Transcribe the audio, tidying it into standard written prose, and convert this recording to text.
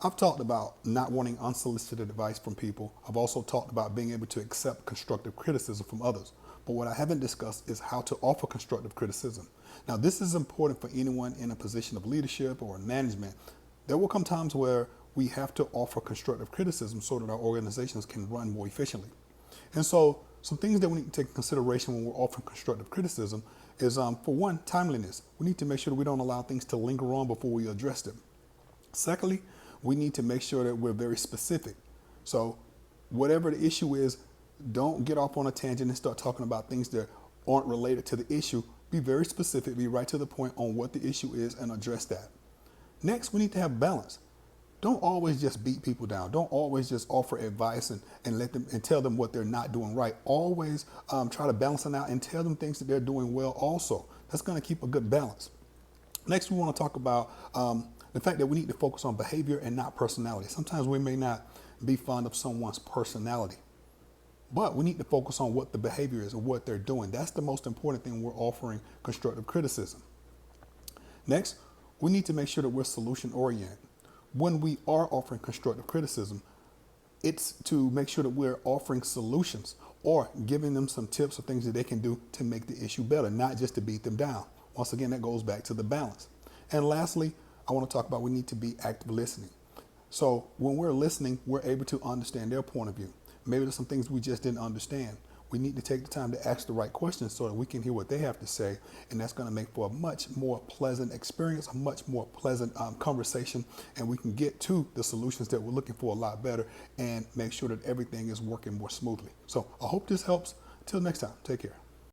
I've talked about not wanting unsolicited advice from people. I've also talked about being able to accept constructive criticism from others. But what I haven't discussed is how to offer constructive criticism. Now, this is important for anyone in a position of leadership or management. There will come times where we have to offer constructive criticism so that our organizations can run more efficiently. And so, some things that we need to take into consideration when we're offering constructive criticism is, for one, timeliness. We need to make sure that we don't allow things to linger on before we address them. Secondly, we need to make sure that we're very specific. So whatever the issue is, don't get off on a tangent and start talking about things that aren't related to the issue. Be very specific, be right to the point on what the issue is and address that. Next, we need to have balance. Don't always just beat people down. Don't always just offer advice and let them and tell them what they're not doing right. Always try to balance them out and tell them things that they're doing well also. That's going to keep a good balance. Next, we want to talk about the fact that we need to focus on behavior and not personality. Sometimes we may not be fond of someone's personality, but we need to focus on what the behavior is and what they're doing. That's the most important thing when we're offering constructive criticism. Next, we need to make sure that we're solution oriented. When we are offering constructive criticism, it's to make sure that we're offering solutions or giving them some tips or things that they can do to make the issue better, not just to beat them down. Once again, that goes back to the balance. And lastly, I want to talk about we need to be active listening. So when we're listening, we're able to understand their point of view. Maybe there's some things we just didn't understand. We need to take the time to ask the right questions so that we can hear what they have to say. And that's going to make for a much more pleasant experience, a much more pleasant conversation. And we can get to the solutions that we're looking for a lot better and make sure that everything is working more smoothly. So I hope this helps. Till next time, take care.